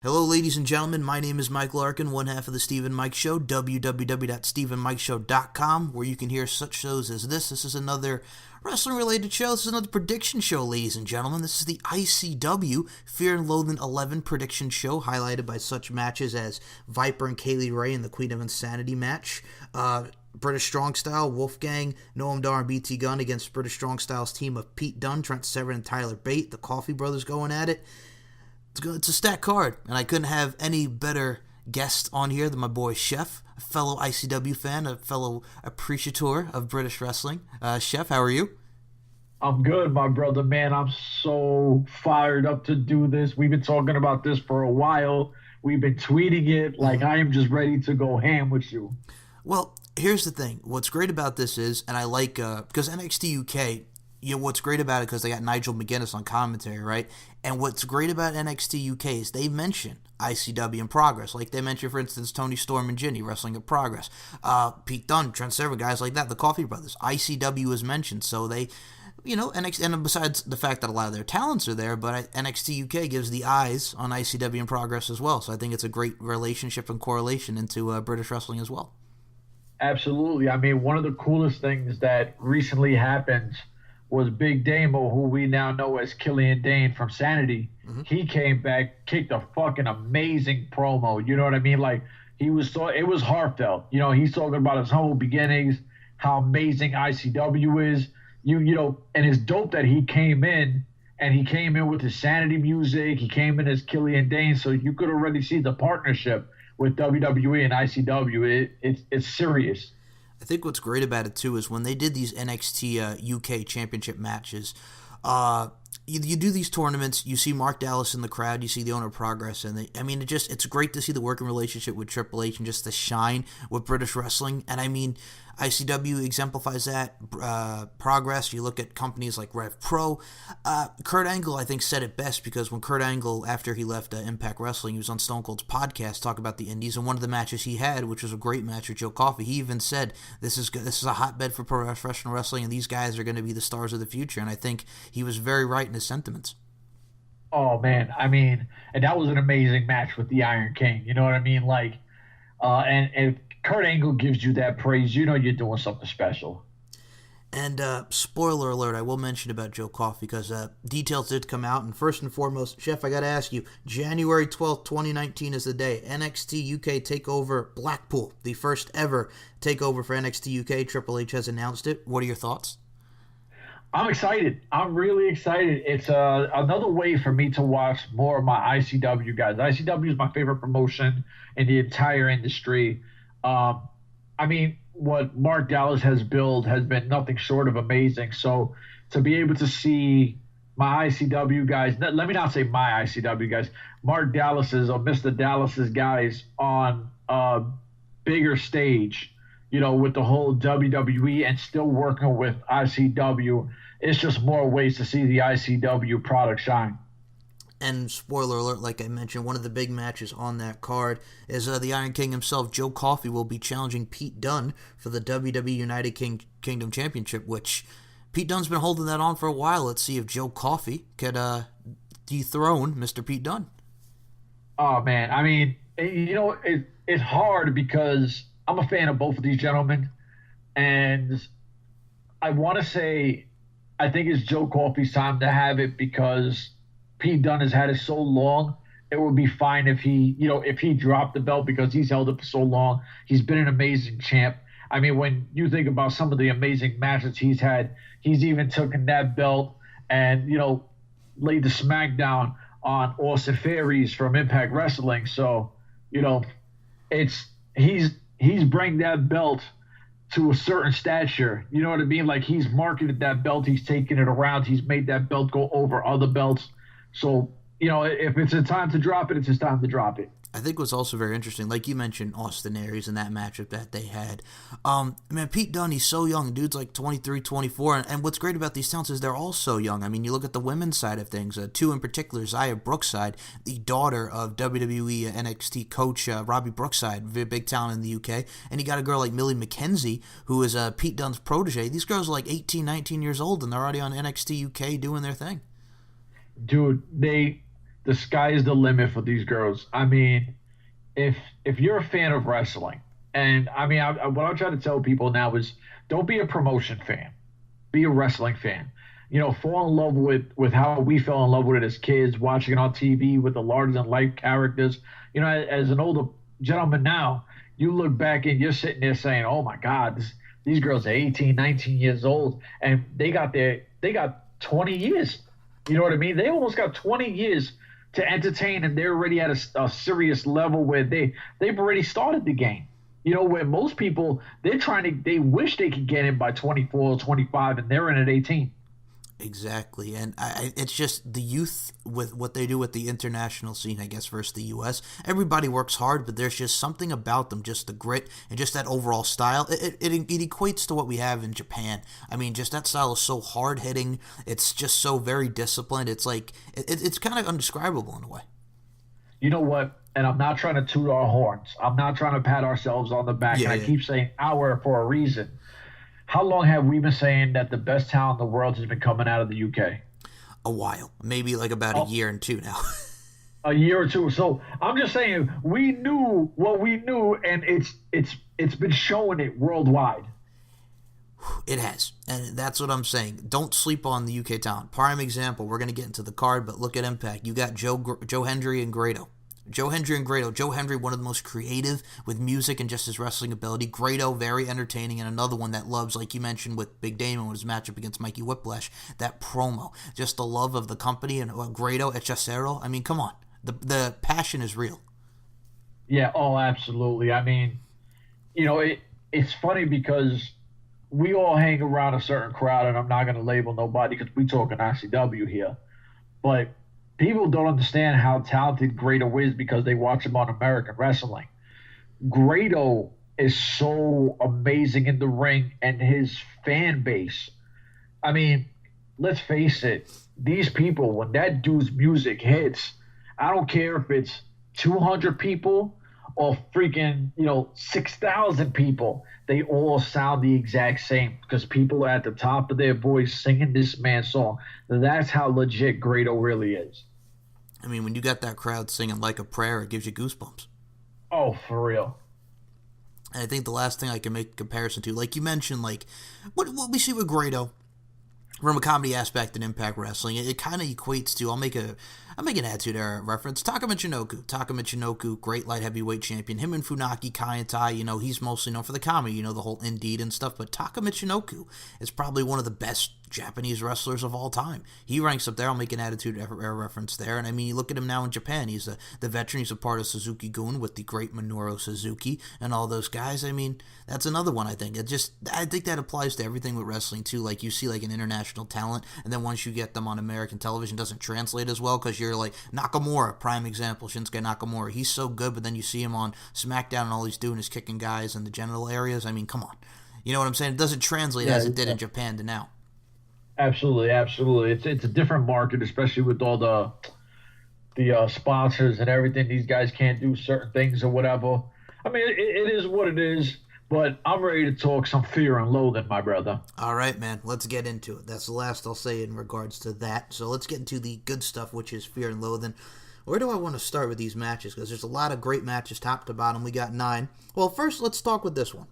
Hello, ladies and gentlemen. My name is Mike Larkin, one half of the Steve and Mike Show, www.steveandmikeshow.com, where you can hear such shows as this. This is another wrestling-related show. This is another prediction show, ladies and gentlemen. This is the ICW Fear and Loathing 11 prediction show, highlighted by such matches as Viper and Kaylee Ray in the Queen of Insanity match, British Strong Style, Wolfgang, Noam Dar, and BT Gunn against British Strong Style's team of Pete Dunne, Trent Severin, and Tyler Bate, the Coffee Brothers going at it. It's a stacked card, and I couldn't have any better guest on here than my boy Chef, a fellow ICW fan, a fellow appreciator of British wrestling. Chef, how are you? I'm good, my brother, man. I'm so fired up to do this. We've been talking about this for a while. We've been tweeting it. Like, I am just ready to go ham with you. Well, here's the thing. What's great about this is, and I like, because NXT UK, what's great about it, because they got Nigel McGuinness on commentary, right? And what's great about NXT UK is they mention ICW in Progress. Like they mention, for instance, Tony Storm and Ginny wrestling in Progress. Pete Dunne, Trent Severin, guys like that, the Coffee Brothers. ICW is mentioned, so they, NXT, and besides the fact that a lot of their talents are there, but NXT UK gives the eyes on ICW in Progress as well. So I think it's a great relationship and correlation into British wrestling as well. Absolutely. I mean, one of the coolest things that recently happened was Big Damo, who we now know as Killian Dane from Sanity. Mm-hmm. He came back, kicked a fucking amazing promo. You know what I mean? Like, it was heartfelt. He's talking about his humble beginnings, how amazing ICW is. And it's dope that he came in, and he came in with his Sanity music. He came in as Killian Dane, so you could already see the partnership with WWE and ICW. It's serious. I think what's great about it, too, is when they did these NXT UK championship matches, you do these tournaments, you see Mark Dallas in the crowd, you see the owner of Progress, and it's great to see the working relationship with Triple H and just the shine with British wrestling. And I mean, ICW exemplifies that. Progress, you look at companies like Rev Pro. Kurt Angle, I think, said it best, because when Kurt Angle, after he left Impact Wrestling, he was on Stone Cold's podcast talking about the indies, and one of the matches he had, which was a great match with Joe Coffey, he even said, this is a hotbed for professional wrestling, and these guys are going to be the stars of the future. And I think he was very right in his sentiments. Oh, man. I mean, and that was an amazing match with the Iron King. You know what I mean? Like, and if Kurt Angle gives you that praise, you're doing something special. And spoiler alert, I will mention about Joe Coffey, because details did come out. And first and foremost, Chef, I got to ask you, January 12th, 2019 is the day. NXT UK TakeOver Blackpool, the first ever takeover for NXT UK. Triple H has announced it. What are your thoughts? I'm excited. I'm really excited. It's another way for me to watch more of my ICW guys. ICW is my favorite promotion in the entire industry. I mean, what Mark Dallas has built has been nothing short of amazing. So to be able to see my ICW guys, let me not say my ICW guys, Mark Dallas's or Mr. Dallas's guys on a bigger stage, with the whole WWE and still working with ICW, it's just more ways to see the ICW product shine. And spoiler alert, like I mentioned, one of the big matches on that card is the Iron King himself, Joe Coffey, will be challenging Pete Dunne for the WWE United Kingdom Championship, which Pete Dunne's been holding that on for a while. Let's see if Joe Coffey could dethrone Mr. Pete Dunne. Oh, man. I mean, it's hard because I'm a fan of both of these gentlemen. And I want to say I think it's Joe Coffey's time to have it, because Pete Dunne has had it so long. It would be fine if he dropped the belt, because he's held it for so long. He's been an amazing champ. I mean, when you think about some of the amazing matches he's had, he's even taken that belt and, laid the smackdown on Austin Theories from Impact Wrestling. So, he's bringing that belt to a certain stature. You know what I mean? Like, he's marketed that belt. He's taken it around. He's made that belt go over other belts. So, if it's a time to drop it, it's just time to drop it. I think what's also very interesting, like you mentioned, Austin Aries and that matchup that they had. Man, Pete Dunne, he's so young. Dude's like 23, 24. And what's great about these talents is they're all so young. I mean, you look at the women's side of things. Two in particular, Xia Brookside, the daughter of WWE NXT coach Robbie Brookside, very big talent in the UK. And you got a girl like Millie McKenzie, who is Pete Dunne's protege. These girls are like 18, 19 years old, and they're already on NXT UK doing their thing. Dude, the sky is the limit for these girls. I mean, if you're a fan of wrestling, and I mean, what I try to tell people now is don't be a promotion fan, be a wrestling fan. Fall in love with how we fell in love with it as kids, watching it on TV with the larger than life characters. As an older gentleman now, you look back and you're sitting there saying, "Oh my God, these girls are 18, 19 years old, and they got 20 years." You know what I mean? They almost got 20 years to entertain, and they're already at a serious level where they've already started the game. Where most people, they wish they could get in by 24 or 25, and they're in at 18. Exactly, and it's just the youth with what they do with the international scene, I guess, versus the U.S. Everybody works hard, but there's just something about them, just the grit and just that overall style. It equates to what we have in Japan. I mean, just that style is so hard-hitting. It's just so very disciplined. It's like, it's kind of undescribable in a way. You know what? And I'm not trying to toot our horns. I'm not trying to pat ourselves on the back. I keep saying "our" for a reason. How long have we been saying that the best talent in the world has been coming out of the UK? A while. Maybe like about a year and two now. A year or two. So I'm just saying we knew what we knew, and it's been showing it worldwide. It has. And that's what I'm saying. Don't sleep on the UK talent. Prime example, we're going to get into the card, but look at Impact. You got Joe Hendry and Grado. Joe Hendry, one of the most creative with music and just his wrestling ability. Grado, very entertaining, and another one that loves, like you mentioned with Big Damon with his matchup against Mikey Whiplash, that promo. Just the love of the company and Grado, Hechicero. I mean, come on. The passion is real. Yeah, oh, absolutely. I mean, it's funny because we all hang around a certain crowd, and I'm not going to label nobody because we talking ICW here. But people don't understand how talented Grado is because they watch him on American wrestling. Grado is so amazing in the ring, and his fan base. I mean, let's face it. These people, when that dude's music hits, I don't care if it's 200 people or freaking, 6,000 people. They all sound the exact same because people are at the top of their voice singing this man's song. That's how legit Grado really is. I mean, when you got that crowd singing Like a Prayer, it gives you goosebumps. Oh, for real. And I think the last thing I can make a comparison to, like you mentioned, like what we see with Grado from a comedy aspect in Impact Wrestling, it kind of equates to, I'll make an Attitude Era reference. Taka Michinoku, great light heavyweight champion. Him and Funaki Kaintai, he's mostly known for the comedy, the whole Indeed and stuff. But Taka Michinoku is probably one of the best Japanese wrestlers of all time. He ranks up there. I'll make an Attitude Era reference there. And I mean, you look at him now in Japan. He's the veteran. He's a part of Suzuki-gun with the great Minoru Suzuki and all those guys. I mean, that's another one, I think. I think that applies to everything with wrestling, too. Like, you see, like, an international talent, and then once you get them on American television, it doesn't translate as well because you're like, Nakamura, prime example, Shinsuke Nakamura. He's so good, but then you see him on SmackDown, and all he's doing is kicking guys in the genital areas. I mean, come on. You know what I'm saying? It doesn't translate as it did in Japan to now. Absolutely. It's a different market, especially with all the sponsors and everything. These guys can't do certain things or whatever. I mean, it is what it is, but I'm ready to talk some Fear and Loathing, my brother. All right, man. Let's get into it. That's the last I'll say in regards to that. So let's get into the good stuff, which is Fear and Loathing. Where do I want to start with these matches? Because there's a lot of great matches top to bottom. We got 9. Well, first, let's talk with this one.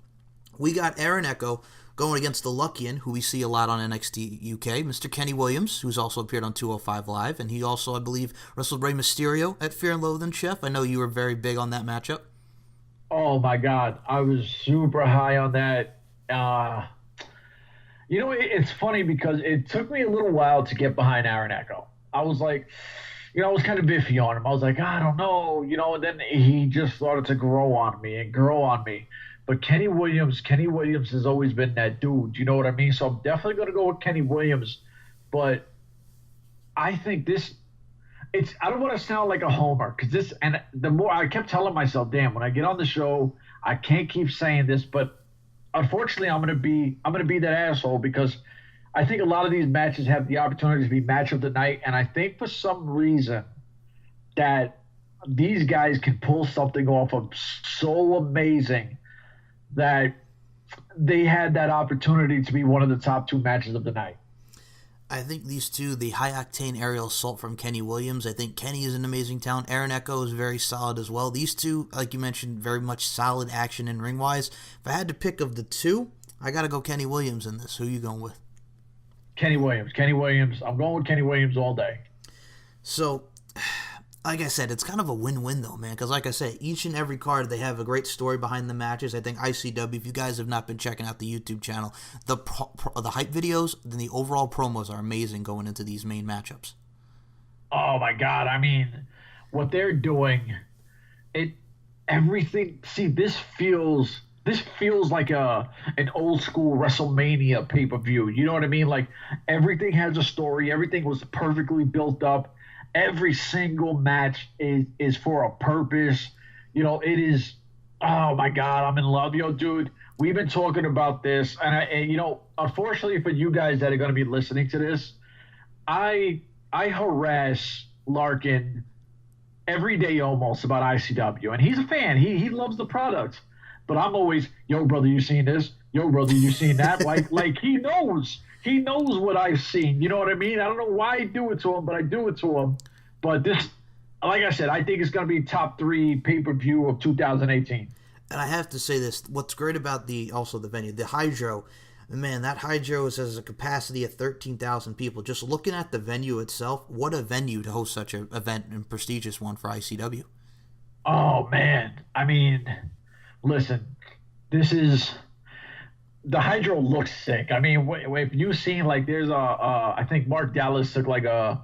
We got Aaron Echo going against the Luckian, who we see a lot on NXT UK, Mr. Kenny Williams, who's also appeared on 205 Live, and he also, I believe, wrestled Rey Mysterio at Fear and Loathing, Chef. I know you were very big on that matchup. Oh, my God. I was super high on that. It's funny because it took me a little while to get behind Aaron Echo. I was like, I was kind of iffy on him. I was like, I don't know, and then he just started to grow on me. But Kenny Williams has always been that dude. You know what I mean? So I'm definitely going to go with Kenny Williams. But I think I don't want to sound like a homer because and the more I kept telling myself, damn, when I get on the show, I can't keep saying this. But unfortunately, I'm going to be that asshole because I think a lot of these matches have the opportunity to be match of the night. And I think for some reason that these guys can pull something off of so amazing that they had that opportunity to be one of the top 2 matches of the night. I think these two, the high-octane aerial assault from Kenny Williams, I think Kenny is an amazing talent. Aaron Echo is very solid as well. These two, like you mentioned, very much solid action and ring-wise. If I had to pick of the two, I got to go Kenny Williams in this. Who are you going with? Kenny Williams. I'm going with Kenny Williams all day. So, like I said, it's kind of a win-win though, man. Because like I said, each and every card, they have a great story behind the matches. I think ICW, if you guys have not been checking out the YouTube channel, the hype videos, then the overall promos are amazing going into these main matchups. Oh my God! I mean, what they're doing, everything. See, this feels like an old school WrestleMania pay-per-view. You know what I mean? Like everything has a story. Everything was perfectly built up. Every single match is for a purpose. You know, it is. Oh my God, I'm in love, yo, dude. We've been talking about this, and you know, unfortunately for you guys that are going to be listening to this, I harass Larkin every day almost about ICW, and he's a fan. He loves the product, but I'm always, yo, brother, you seen this? Yo, brother, you seen that? like he knows. He knows what I've seen. You know what I mean? I don't know why I do it to him, but I do it to him. But this, like I said, I think it's going to be top 3 pay-per-view of 2018. And I have to say this. What's great about the venue, the Hydro, man, that Hydro has a capacity of 13,000 people. Just looking at the venue itself, what a venue to host such an event and prestigious one for ICW. Oh, man. I mean, listen, this is... The Hydro looks sick. I mean, if you've seen, like, there's I think Mark Dallas took like a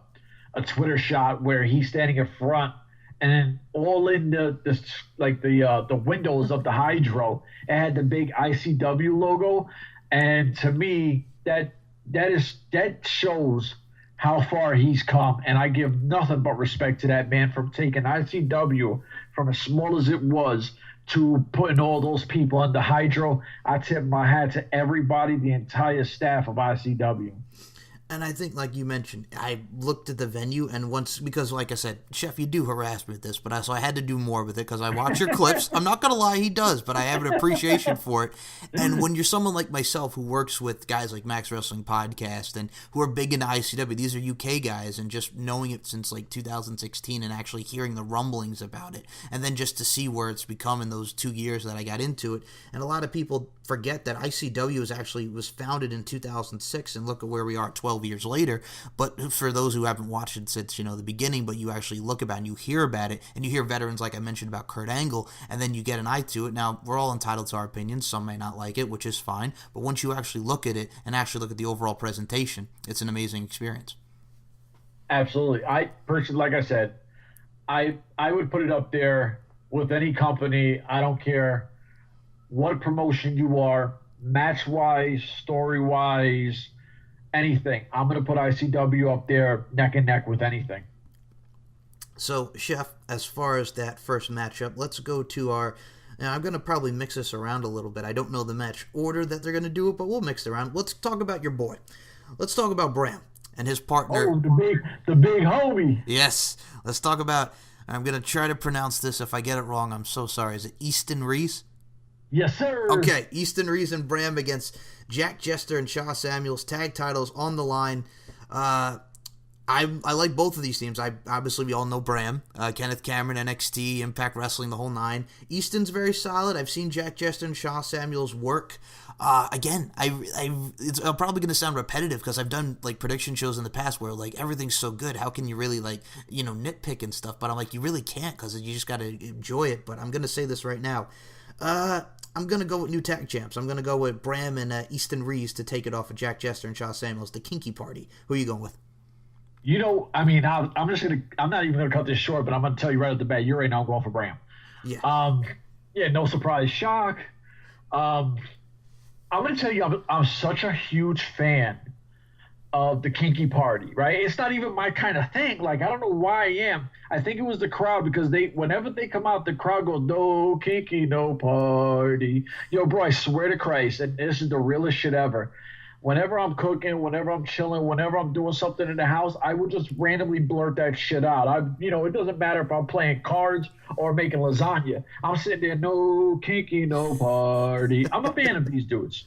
Twitter shot where he's standing in front, and then all in the windows of the Hydro, it had the big ICW logo, and to me that shows how far he's come, and I give nothing but respect to that man from taking ICW from as small as it was to putting all those people in the Hydro. I tip my hat to everybody, the entire staff of ICW. And I think, like you mentioned, I looked at the venue, and because like I said, Chef, you do harass me with this, but so I had to do more with it because I watch your clips. I'm not going to lie, he does, but I have an appreciation for it. And when you're someone like myself who works with guys like Max Wrestling Podcast and who are big into ICW, these are UK guys, and just knowing it since like 2016 and actually hearing the rumblings about it, and then just to see where it's become in those 2 years that I got into it. And a lot of people forget that ICW was founded in 2006, and look at where we are 12 years later. But for those who haven't watched it since the beginning, but you actually look about it and you hear about it, and you hear veterans like I mentioned about Kurt Angle, and then you get an eye to it. Now, we're all entitled to our opinions. Some may not like it, which is fine, but once you actually look at it and actually look at the overall presentation, it's an amazing experience. Absolutely. I personally, like I said, I would put it up there with any company. I don't care what promotion you are, match-wise, story-wise, anything. I'm going to put ICW up there neck and neck with anything. So, Chef, as far as that first matchup, let's go to our... Now, I'm going to probably mix this around a little bit. I don't know the match order that they're going to do it, but we'll mix it around. Let's talk about your boy. Let's talk about Bram and his partner. Oh, the big homie. Yes. Let's talk about... I'm going to try to pronounce this. If I get it wrong, I'm so sorry. Is it Easton Reese? Yes, sir. Okay, Easton Reese and Bram against Jack Jester and Shaw Samuels. Tag titles on the line. I like both of these teams. Obviously, we all know Bram. Kenneth Cameron, NXT, Impact Wrestling, the whole nine. Easton's very solid. I've seen Jack Jester and Shaw Samuels work. Again, it's probably going to sound repetitive because I've done like prediction shows in the past where like everything's so good. How can you really nitpick and stuff? But I'm like, you really can't because you just got to enjoy it. But I'm going to say this right now. I'm going to go with new tag champs. I'm going to go with Bram and Easton Reese to take it off of Jack Jester and Shaw Samuels, the Kinky Party. Who are you going with? I mean, I'm not even going to cut this short, but I'm going to tell you right at the bat, you're right now going for Bram. Yeah. No surprise shock. I'm going to tell you, I'm such a huge fan of the Kinky Party, right? It's not even my kind of thing. Like, I don't know why I am. I think it was the crowd because whenever they come out, the crowd goes, no kinky, no party. Yo, bro, I swear to Christ, and this is the realest shit ever. Whenever I'm cooking, whenever I'm chilling, whenever I'm doing something in the house, I would just randomly blurt that shit out. It doesn't matter if I'm playing cards or making lasagna. I'm sitting there, no kinky, no party. I'm a fan of these dudes.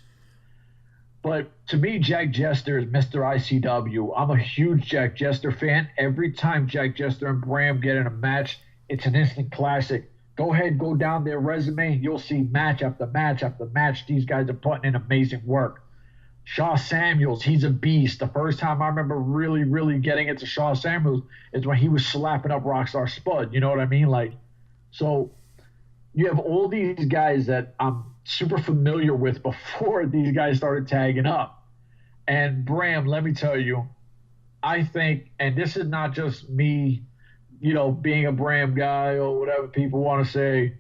But to me, Jack Jester is Mr. ICW. I'm a huge Jack Jester fan. Every time Jack Jester and Bram get in a match, it's an instant classic. Go ahead, go down their resume. You'll see match after match after match. These guys are putting in amazing work. Shaw Samuels, he's a beast. The first time I remember really, really getting into Shaw Samuels is when he was slapping up Rockstar Spud. You know what I mean? Like, so you have all these guys that I'm super familiar with before these guys started tagging up. And Bram, let me tell you, I think, and this is not just me, being a Bram guy or whatever people want to say,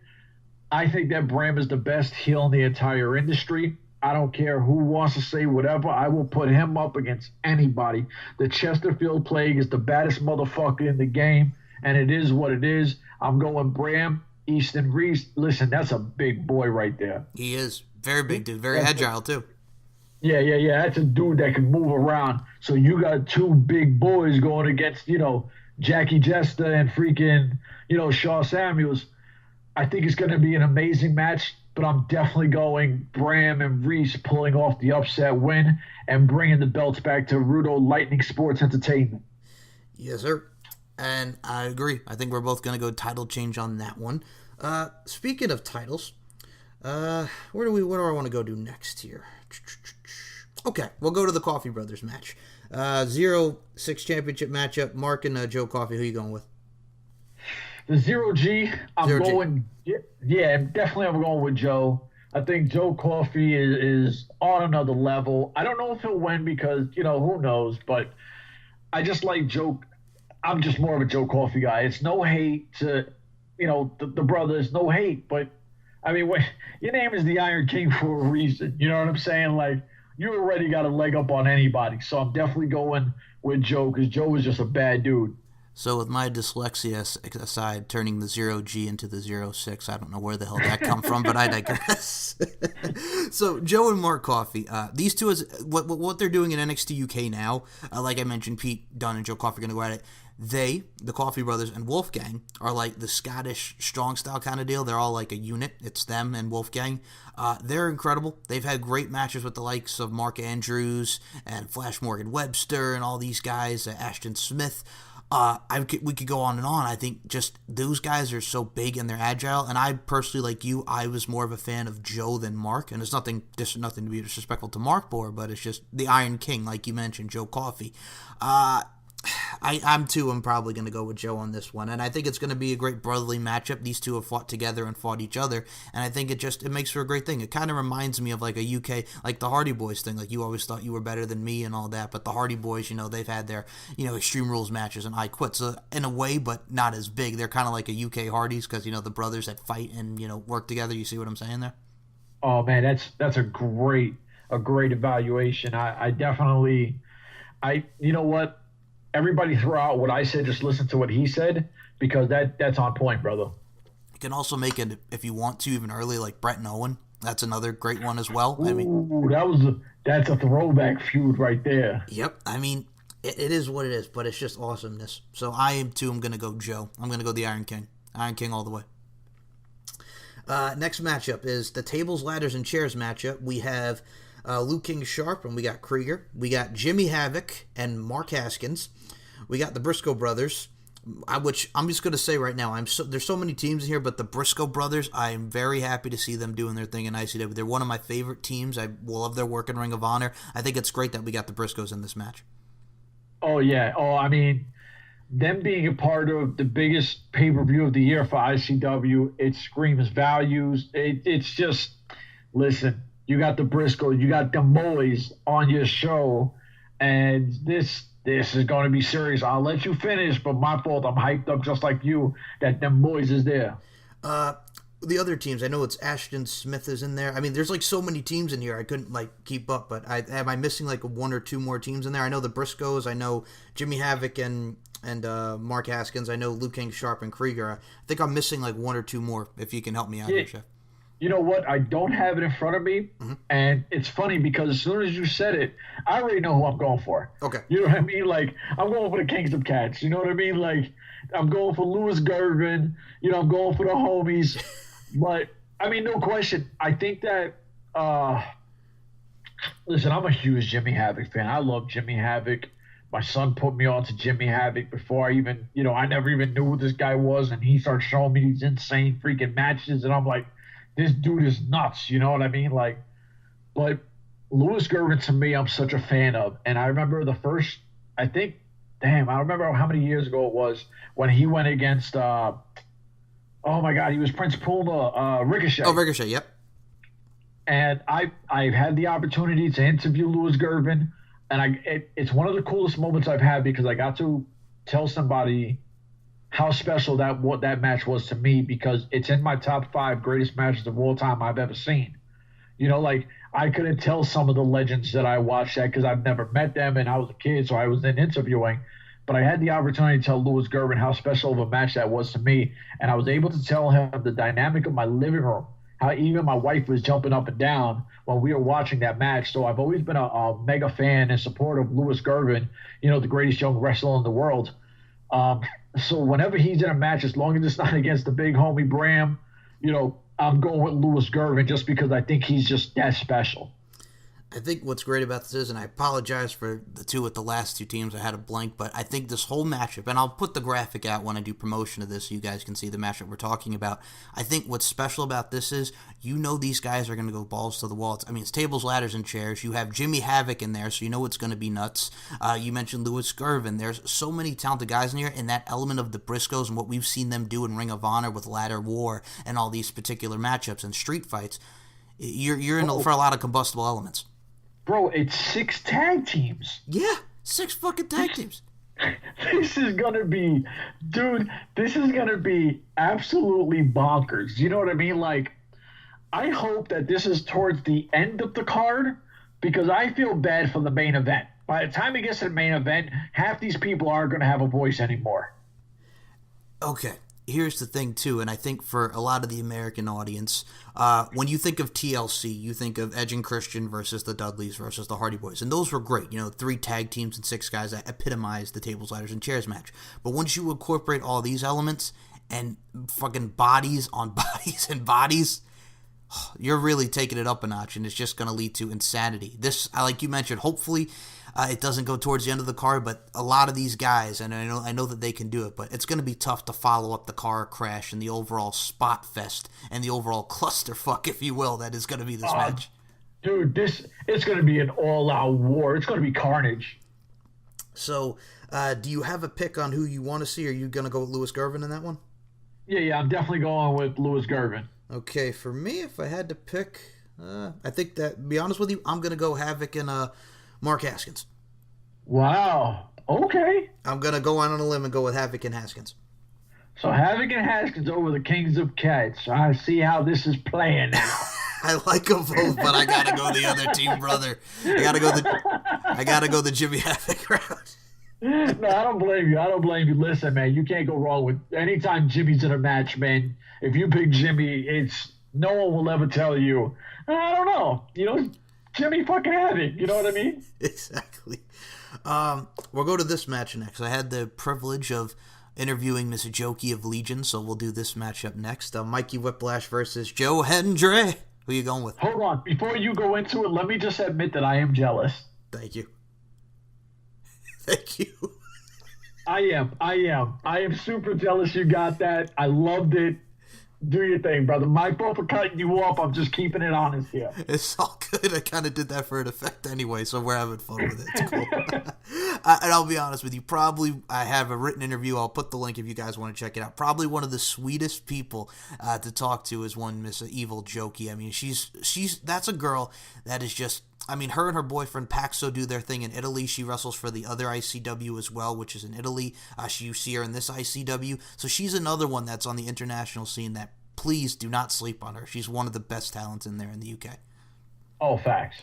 I think that Bram is the best heel in the entire industry. I don't care who wants to say whatever. I will put him up against anybody. The Chesterfield Plague is the baddest motherfucker in the game, and it is what it is. I'm going Bram. Easton Reese, listen, that's a big boy right there. He is. Very big dude. Very agile, too. Yeah. That's a dude that can move around. So you got two big boys going against, Jackie Jester and freaking, Shaw Samuels. I think it's going to be an amazing match, but I'm definitely going Bram and Reese pulling off the upset win and bringing the belts back to Rudo Lightning Sports Entertainment. Yes, sir. And I agree. I think we're both going to go title change on that one. Speaking of titles, where do I want to go to next here? Okay, we'll go to the Coffee Brothers match. 0-6 championship matchup. Mark and Joe Coffee. Who are you going with? The 0G, I'm going. Yeah, definitely I'm going with Joe. I think Joe Coffey is on another level. I don't know if he'll win because, who knows, but I just like Joe. I'm just more of a Joe Coffey guy. It's no hate to, the brothers, no hate. But, I mean, your name is the Iron King for a reason. You know what I'm saying? Like, you already got a leg up on anybody. So I'm definitely going with Joe because Joe is just a bad dude. So with my dyslexia aside, turning the 0G into the 06, I don't know where the hell that come from, but I digress. So Joe and Mark Coffey, these two, is what they're doing in NXT UK now, like I mentioned, Pete Dunne and Joe Coffey are going to go at it. They, the Coffey Brothers and Wolfgang, are like the Scottish strong style kind of deal. They're all like a unit. It's them and Wolfgang. They're incredible. They've had great matches with the likes of Mark Andrews and Flash Morgan Webster and all these guys, Ashton Smith. We could go on and on. I think just those guys are so big and they're agile. And I personally, like you, I was more of a fan of Joe than Mark. And it's nothing to be disrespectful to Mark for, but it's just the Iron King, like you mentioned, Joe Coffey. I'm probably going to go with Joe on this one. And I think it's going to be a great brotherly matchup. These two have fought together and fought each other. And I think it makes for a great thing. It kind of reminds me of like a UK, like the Hardy Boys thing. Like you always thought you were better than me and all that. But the Hardy Boys, they've had their, Extreme Rules matches and I Quit. So in a way, but not as big. They're kind of like a UK Hardys because, the brothers that fight and, work together. You see what I'm saying there? Oh, man, that's a great evaluation. I definitely, you know what? Everybody throw out what I said, just listen to what he said, because that's on point, brother. You can also make it, if you want to, even early, like Brett and Owen. That's another great one as well. Ooh, that's a throwback feud right there. Yep. I mean, it is what it is, but it's just awesomeness. So I'm going to go Joe. I'm going to go the Iron King. Iron King all the way. Next matchup is the Tables, Ladders, and Chairs matchup. We have Luke King Sharp, and we got Krieger. We got Jimmy Havoc and Mark Haskins. We got the Briscoe Brothers, which I'm just going to say right now, there's so many teams in here, but the Briscoe Brothers, I'm very happy to see them doing their thing in ICW. They're one of my favorite teams. I love their work in Ring of Honor. I think it's great that we got the Briscoes in this match. Oh, yeah. Oh, I mean, them being a part of the biggest pay-per-view of the year for ICW, it screams values. It's just, listen, you got the Briscoe, you got the boys on your show, and this is going to be serious. I'll let you finish, but my fault. I'm hyped up just like you that them boys is there. The other teams, I know it's Ashton Smith is in there. I mean, there's like so many teams in here. I couldn't keep up, but am I missing like one or two more teams in there? I know the Briscoes. I know Jimmy Havoc and Mark Haskins. I know Luke King Sharp and Krieger. I think I'm missing like one or two more. If you can help me out here, Chef. You know what? I don't have it in front of me, and it's funny because as soon as you said it, I already know who I'm going for. Okay. You know what I mean? Like, I'm going for the Kings of Cats. You know what I mean? Like, I'm going for Louis Gervin. I'm going for the homies. But, I mean, no question. I think that Listen, I'm a huge Jimmy Havoc fan. I love Jimmy Havoc. My son put me on to Jimmy Havoc before I even, I never even knew who this guy was. And he started showing me these insane freaking matches. And I'm like, this dude is nuts. You know what I mean? Like, but Louis Gervin, to me, I'm such a fan of. And I remember the first, I think, damn, I don't remember how many years ago it was when he went against, oh my God, he was Prince Puma, Ricochet. Oh, Ricochet, yep. And I've had the opportunity to interview Louis Gervin, and it's one of the coolest moments I've had because I got to tell somebody how special that match was to me because it's in my top 5 greatest matches of all time I've ever seen. Like I couldn't tell some of the legends that I watched that because I've never met them and I was a kid, so I was then interviewing. But I had the opportunity to tell Louis Gervin how special of a match that was to me, and I was able to tell him the dynamic of my living room, how even my wife was jumping up and down while we were watching that match. So I've always been a mega fan and supporter of Louis Gervin, the greatest young wrestler in the world. So whenever he's in a match, as long as it's not against the big homie Bram, I'm going with Louis Gervin just because I think he's just that special. I think what's great about this is, and I apologize for the last two teams, I had a blank, but I think this whole matchup, and I'll put the graphic out when I do promotion of this so you guys can see the matchup we're talking about. I think what's special about this is, these guys are going to go balls to the wall. It's tables, ladders, and chairs. You have Jimmy Havoc in there, so you know it's going to be nuts. You mentioned Louis Gervin. There's so many talented guys in here, and that element of the Briscoes and what we've seen them do in Ring of Honor with Ladder War and all these particular matchups and street fights, you're in for a lot of combustible elements. Bro, it's 6 tag teams. Yeah, 6 fucking tag teams. This is going to be, dude, this is going to be absolutely bonkers. You know what I mean? Like, I hope that this is towards the end of the card because I feel bad for the main event. By the time it gets to the main event, half these people aren't going to have a voice anymore. Okay. Here's the thing, too, and I think for a lot of the American audience, when you think of TLC, you think of Edge and Christian versus the Dudleys versus the Hardy Boys, and those were great. 3 tag teams and 6 guys that epitomized the tables, ladders, and chairs match. But once you incorporate all these elements and fucking bodies on bodies and bodies, you're really taking it up a notch, and it's just going to lead to insanity. This, like you mentioned, hopefully it doesn't go towards the end of the card, but a lot of these guys, and I know that they can do it, but it's going to be tough to follow up the car crash and the overall spot fest and the overall clusterfuck, if you will, that is going to be this match. Dude, it's going to be an all-out war. It's going to be carnage. So, do you have a pick on who you want to see? Are you going to go with Louis Gervin in that one? Yeah, I'm definitely going with Louis Gervin. Okay, for me, if I had to pick, I think that, to be honest with you, I'm going to go Havoc and Mark Haskins. Wow. Okay. I'm going to go on a limb and go with Havoc and Haskins. So Havoc and Haskins over the Kings of Cats. I see how this is playing now. I like them both, but I got to go the other team, brother. I got to go the Jimmy Havoc route. No, I don't blame you. Listen, man, you can't go wrong with anytime Jimmy's in a match, man. If you pick Jimmy, no one will ever tell you, I don't know. Jimmy fucking Havoc. You know what I mean? Exactly. We'll go to this match next. I had the privilege of interviewing Miss Jokey of Legion, so we'll do this matchup next. Mikey Whiplash versus Joe Hendry. Who are you going with? Hold on. Before you go into it, let me just admit that I am jealous. Thank you. Thank you. I am super jealous you got that. I loved it. Do your thing, brother. My fault for cutting you off. I'm just keeping it honest here. It's all good. I kind of did that for an effect anyway, so we're having fun with it. It's cool. And I'll be honest with you. Probably I have a written interview. I'll put the link if you guys want to check it out. Probably one of the sweetest people to talk to is one Miss Evil Jokey. I mean, that's a girl that is just, I mean, her and her boyfriend Paxo do their thing in Italy. She wrestles for the other ICW as well, which is in Italy. You see her in this ICW. So she's another one that's on the international scene that please do not sleep on her. She's one of the best talents in there in the UK. Oh, facts.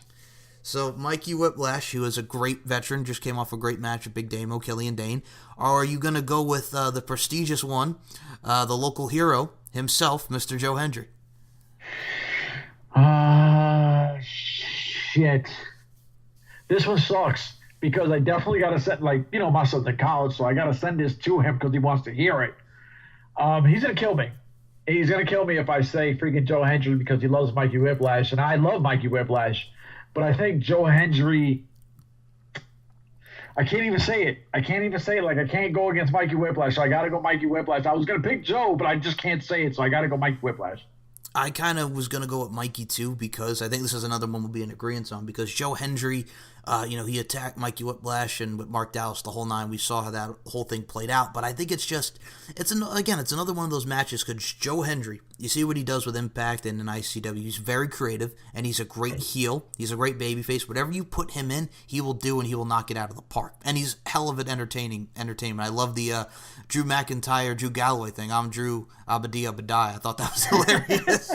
So Mikey Whiplash, who is a great veteran, just came off a great match with Big Damo, Killian Dane. Or are you going to go with the prestigious one, the local hero himself, Mr. Joe Hendry? Shit. This one sucks because I definitely got to send, my son's in college, so I got to send this to him because he wants to hear it. He's going to kill me. He's going to kill me if I say freaking Joe Hendry because he loves Mikey Whiplash, and I love Mikey Whiplash. But I think Joe Hendry, I can't even say it. Like, I can't go against Mikey Whiplash, so I got to go Mikey Whiplash. I was going to pick Joe, but I just can't say it, so I got to go Mikey Whiplash. I kind of was going to go with Mikey, too, because I think this is another one we'll be in agreement on, because Joe Hendry, he attacked Mikey Whiplash and with Mark Dallas the whole nine. We saw how that whole thing played out, but I think it's another one of those matches, because Joe Hendry, you see what he does with Impact and in ICW. He's very creative, and he's a great heel. He's a great babyface. Whatever you put him in, he will do, and he will knock it out of the park. And he's hell of an entertainment. I love the Drew McIntyre, Drew Galloway thing. I'm Drew Abadi. I thought that was hilarious.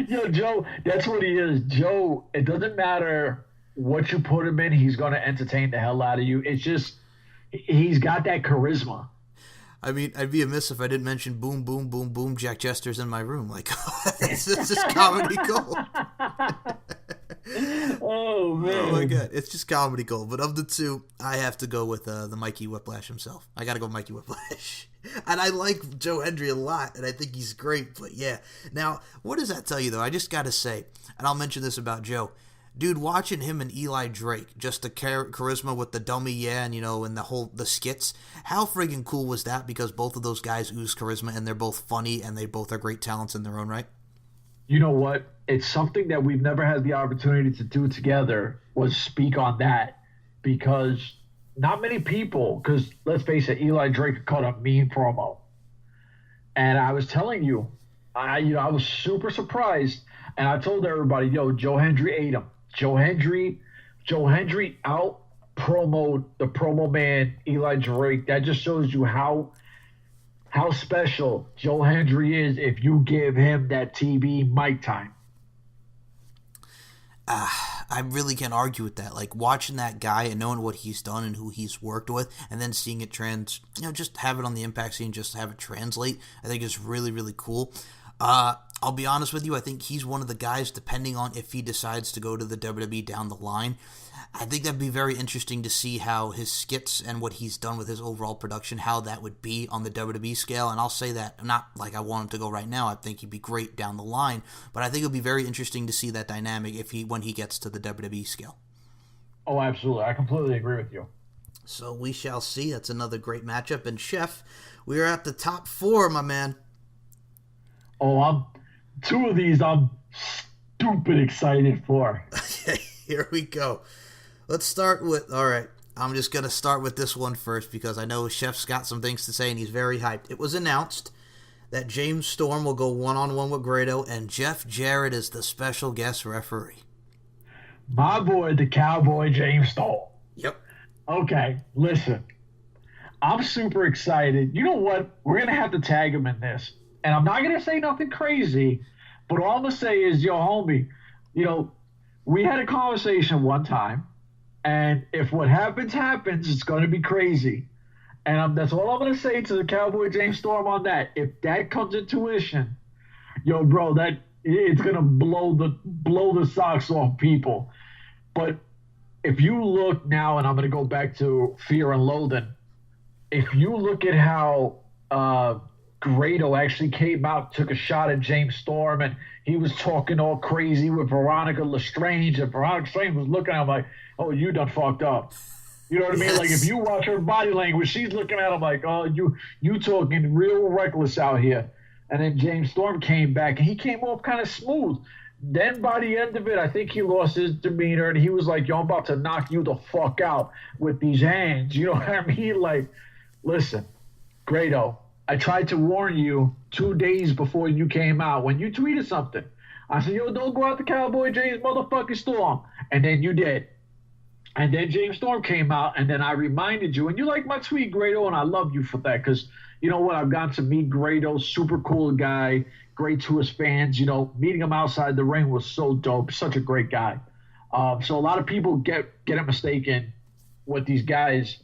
Yo, Joe, that's what he is. Joe, it doesn't matter what you put him in, he's going to entertain the hell out of you. It's just, he's got that charisma. I mean, I'd be amiss if I didn't mention boom, boom, boom, boom, Jack Jester's in my room. Like, it's just comedy gold. Oh, man. Oh, my God. It's just comedy gold. But of the two, I have to go with the Mikey Whiplash himself. I got to go Mikey Whiplash. And I like Joe Hendry a lot, and I think he's great. But, yeah. Now, what does that tell you, though? I just got to say, and I'll mention this about Joe. Dude, watching him and Eli Drake, just the charisma with the dummy, and the skits. How friggin' cool was that? Because both of those guys ooze charisma, and they're both funny, and they both are great talents in their own right. You know what? It's something that we've never had the opportunity to do together, was speak on that, because not many people, because let's face it, Eli Drake cut a mean promo. And I was telling you, I was super surprised, and I told everybody, yo, Joe Hendry ate him. Joe Hendry out promoed the promo man Eli Drake. That just shows you how special Joe Hendry is if you give him that TV mic time. I really can't argue with that. Like, watching that guy and knowing what he's done and who he's worked with, and then seeing it just have it on the Impact scene, just have it translate, I think is really, really cool. I'll be honest with you, I think he's one of the guys, depending on if he decides to go to the WWE down the line, I think that'd be very interesting to see how his skits and what he's done with his overall production, how that would be on the WWE scale. And I'll say that, not like I want him to go right now, I think he'd be great down the line, but I think it'll be very interesting to see that dynamic when he gets to the WWE scale. Oh, absolutely. I completely agree with you. So we shall see. That's another great matchup. And Chef, we are at the top four, my man. Oh, two of these I'm stupid excited for. Okay, here we go. Let's start with, all right, I'm just going to start with this one first because I know Chef's got some things to say and he's very hyped. It was announced that James Storm will go one-on-one with Grado and Jeff Jarrett is the special guest referee. My boy, the Cowboy James Storm. Yep. Okay, listen. I'm super excited. You know what? We're going to have to tag him in this. And I'm not going to say nothing crazy, but all I'm going to say is, yo, homie, we had a conversation one time, and if what happens, it's going to be crazy. And that's all I'm going to say to the Cowboy James Storm on that. If that comes to tuition, yo, bro, it's going to blow the socks off people. But if you look now, and I'm going to go back to Fear and Loathing, if you look at how Grado actually came out, took a shot at James Storm, and he was talking all crazy with Veronica Lestrange, and Veronica Lestrange was looking at him like, oh, you done fucked up. You know what I mean? Like, if you watch her body language, she's looking at him like, oh, you talking real reckless out here. And then James Storm came back, and he came off kind of smooth. Then by the end of it, I think he lost his demeanor, and he was like, yo, I'm about to knock you the fuck out with these hands. You know what I mean? Like, listen, Grado, I tried to warn you 2 days before you came out when you tweeted something. I said, yo, don't go out the Cowboy James motherfucking Storm. And then you did. And then James Storm came out, and then I reminded you. And you like my tweet, Grado, and I love you for that because, you know what, I've gotten to meet Grado, super cool guy, great to his fans. Meeting him outside the ring was so dope, such a great guy. So a lot of people get it mistaken with these guys.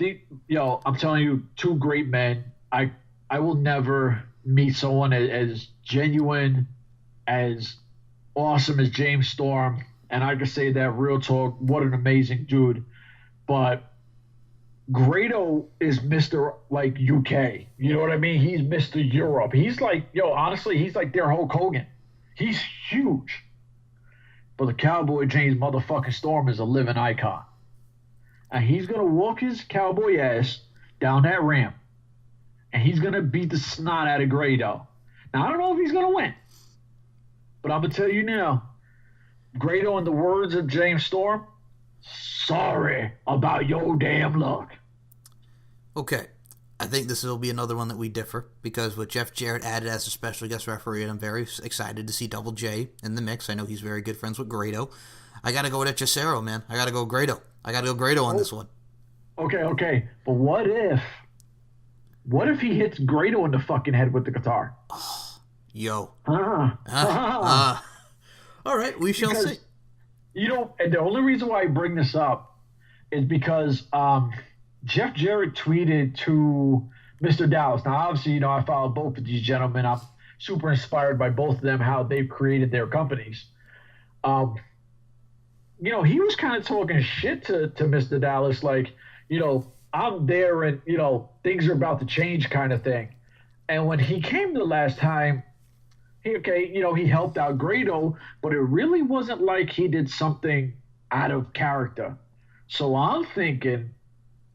I'm telling you, two great men. I will never meet someone as genuine, as awesome as James Storm. And I can say that real talk, what an amazing dude. But Grado is Mr. like UK. You know what I mean? He's Mr. Europe. He's like, honestly, he's like their Hulk Hogan. He's huge. but the Cowboy James motherfucking Storm is a living icon. And he's going to walk his cowboy ass down that ramp. And he's going to beat the snot out of Grado. Now, I don't know if he's going to win. But I'm going to tell you now, Grado, in the words of James Storm, sorry about your damn luck. Okay. I think this will be another one that we differ, because with Jeff Jarrett added as a special guest referee, and I'm very excited to see Double J in the mix. I know he's very good friends with Grado. I got to go with Hechicero, man. I got to go Grado. I got to go Grado on this one. Okay. But what if he hits Grado in the fucking head with the guitar? Oh, yo. All right, we shall see. And the only reason why I bring this up is because Jeff Jarrett tweeted to Mr. Dallas. Now, obviously, I follow both of these gentlemen. I'm super inspired by both of them, how they've created their companies. He was kind of talking shit to Mr. Dallas, like, I'm there and, things are about to change kind of thing. And when he came the last time, he helped out Grado, but it really wasn't like he did something out of character. So I'm thinking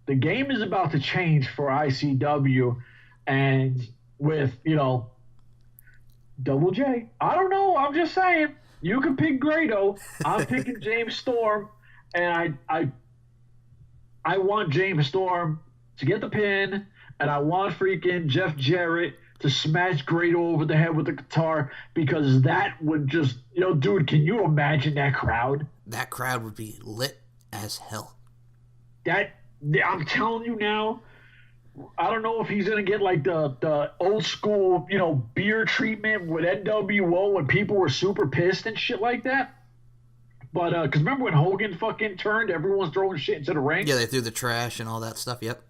the game is about to change for ICW, and with, Double J. I don't know. I'm just saying. You can pick Grado. I'm picking James Storm, and I want James Storm to get the pin, and I want freaking Jeff Jarrett to smash Grado over the head with the guitar, because that would just, dude, can you imagine that crowd? That crowd would be lit as hell. I'm telling you now, I don't know if he's going to get like the old school, beer treatment with NWO when people were super pissed and shit like that. But, because remember when Hogan fucking turned, everyone's throwing shit into the ring? Yeah, they threw the trash and all that stuff, yep.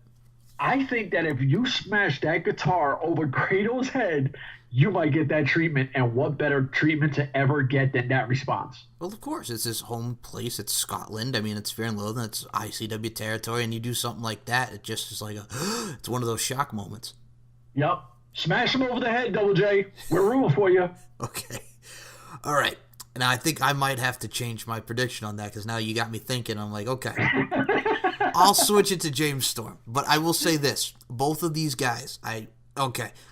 I think that if you smash that guitar over Grado's head, you might get that treatment, and what better treatment to ever get than that response? Well, of course, it's his home place. It's Scotland. I mean, it's Fear and Loathing. It's ICW territory, and you do something like that, it just is like it's one of those shock moments. Yep. Smash him over the head, Double J. We're rooting for you. Okay. All right. Now, I think I might have to change my prediction on that, because now you got me thinking. I'm like, okay. I'll switch it to James Storm. But I will say this. Both of these guys,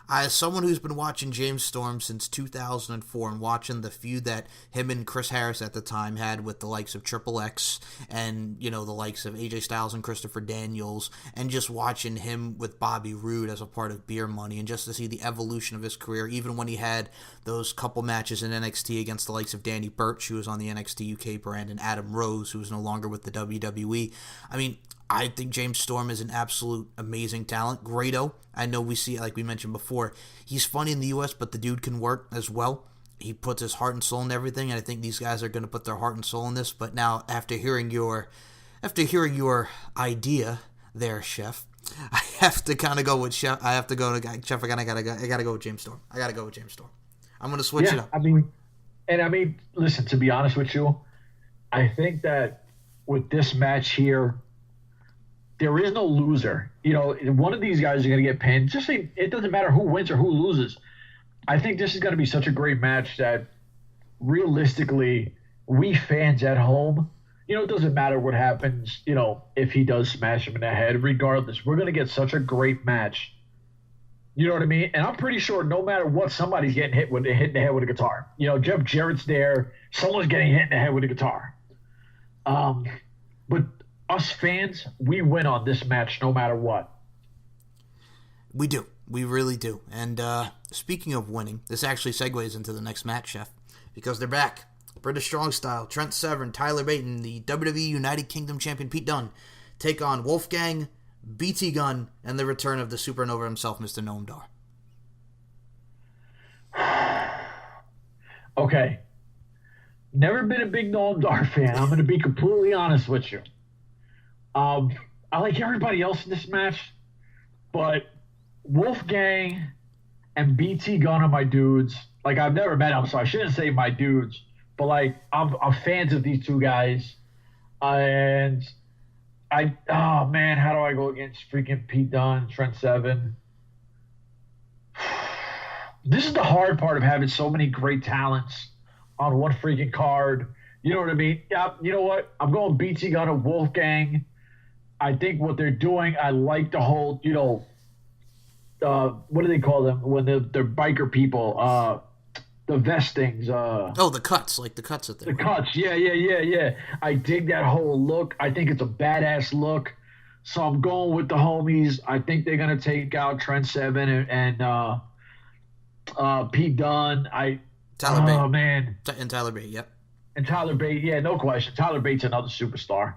as someone who's been watching James Storm since 2004 and watching the feud that him and Chris Harris at the time had with the likes of Triple X and, the likes of AJ Styles and Christopher Daniels, and just watching him with Bobby Roode as a part of Beer Money, and just to see the evolution of his career, even when he had those couple matches in NXT against the likes of Danny Burch, who was on the NXT UK brand, and Adam Rose, who was no longer with the WWE. I mean, I think James Storm is an absolute amazing talent. Grado, I know we see, like we mentioned before, he's funny in the U.S., but the dude can work as well. He puts his heart and soul in everything, and I think these guys are going to put their heart and soul in this. But now, after hearing your idea there, Chef, I have to kind of go with Chef. I have to go to Chef. I gotta go with James Storm. I'm going to switch it up. I mean, listen, to be honest with you, I think that with this match here, there is no loser. One of these guys are going to get pinned. Just say it doesn't matter who wins or who loses. I think this is going to be such a great match that realistically, we fans at home, it doesn't matter what happens, if he does smash him in the head. Regardless, we're going to get such a great match. You know what I mean? And I'm pretty sure no matter what, somebody's getting hit in the head with a guitar. Jeff Jarrett's there. Someone's getting hit in the head with a guitar. But us fans, we win on this match no matter what. We do. We really do. And speaking of winning, this actually segues into the next match, Chef, because they're back. British Strong Style, Trent Seven, Tyler Bate, and the WWE United Kingdom Champion Pete Dunne take on Wolfgang, BT Gunn, and the return of the Supernova himself, Mr. Noam Dar. Okay. Never been a big Noam Dar fan. I'm going to be completely honest with you. I like everybody else in this match, but Wolfgang and BT Gunn are my dudes. Like, I've never met them, so I shouldn't say my dudes, but like I'm fans of these two guys. And oh man, how do I go against freaking Pete Dunne, Trent Seven? This is the hard part of having so many great talents on one freaking card. You know what I mean? Yeah, you know what? I'm going BT Gunner, Wolfgang. I think what they're doing, I like the whole, what do they call them when they're biker people? The vestings. The cuts, like the cuts that they The cuts. Yeah. I dig that whole look. I think it's a badass look. So I'm going with the homies. I think they're gonna take out Trent Seven and Pete Dunne. Tyler Bate. Oh man. And Tyler Bate, yep. And Tyler Bate, yeah, no question. Tyler Bate's another superstar.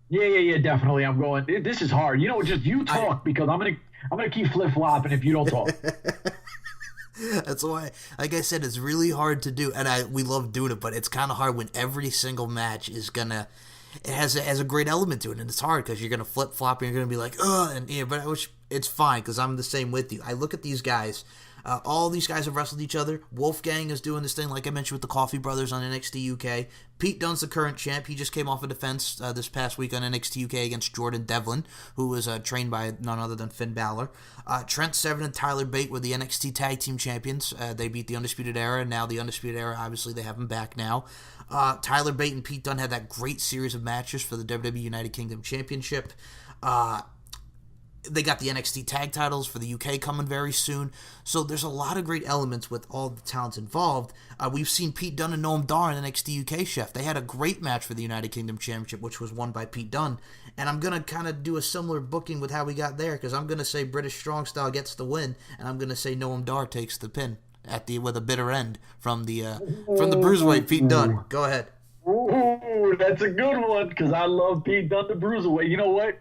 Yeah, definitely. I'm going. This is hard. Just you talk because I'm gonna keep flip flopping if you don't talk. That's why, like I said, it's really hard to do, and we love doing it, but it's kind of hard when every single match it has a great element to it, and it's hard because you're gonna flip flop and you're gonna be like, but it's fine because I'm the same with you. I look at these guys. All these guys have wrestled each other. Wolfgang is doing this thing, like I mentioned, with the Coffee Brothers on NXT UK. Pete Dunne's the current champ. He just came off a defense this past week on NXT UK against Jordan Devlin, who was trained by none other than Finn Balor. Trent Seven and Tyler Bate were the NXT Tag Team Champions. They beat the Undisputed Era, and now the Undisputed Era, obviously, they have them back now. Tyler Bate and Pete Dunne had that great series of matches for the WWE United Kingdom Championship. They got the NXT tag titles for the UK coming very soon. So there's a lot of great elements with all the talents involved. We've seen Pete Dunne and Noam Dar in NXT UK Chef. They had a great match for the United Kingdom Championship, which was won by Pete Dunne. And I'm going to kind of do a similar booking with how we got there, because I'm going to say British Strong Style gets the win, and I'm going to say Noam Dar takes the pin with a bitter end from the Bruiserweight Pete Dunne. Go ahead. Ooh, that's a good one because I love Pete Dunne, the Bruiserweight. You know what?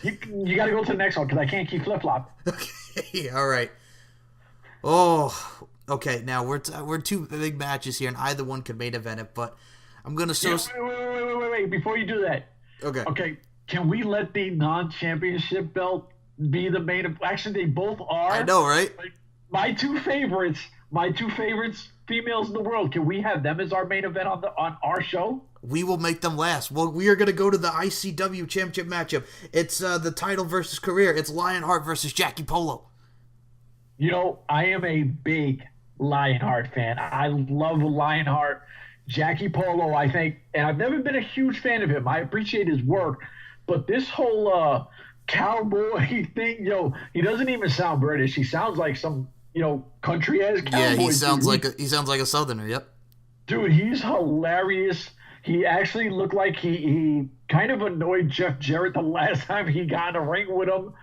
You got to go to the next one because I can't keep flip-flopping. Okay, all right. Oh, okay. Now we're two big matches here, and either one could main event it. But I'm gonna wait. Before you do that, okay. Can we let the non-championship belt be the main event? Actually, they both are. I know, right? My two favorites, females in the world. Can we have them as our main event on our show? We will make them last. Well, we are going to go to the ICW championship matchup. It's the title versus career. It's Lionheart versus Jackie Polo. I am a big Lionheart fan. I love Lionheart. Jackie Polo, I think, and I've never been a huge fan of him. I appreciate his work, but this whole cowboy thing, he doesn't even sound British. He sounds like some country-ass cowboy. Yeah, he sounds like a Southerner. Yep. Dude, he's hilarious. He actually looked like he kind of annoyed Jeff Jarrett the last time he got in a ring with him.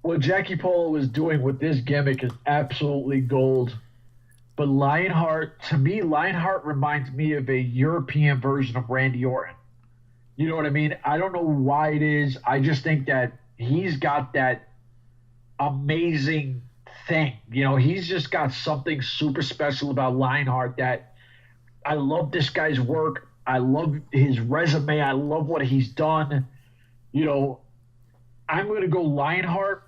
What Jackie Polo is doing with this gimmick is absolutely gold. But Lionheart reminds me of a European version of Randy Orton. You know what I mean? I don't know why it is. I just think that he's got that amazing thing. He's just got something super special about Lionheart that I love this guy's work. I love his resume. I love what he's done. I'm going to go Lionheart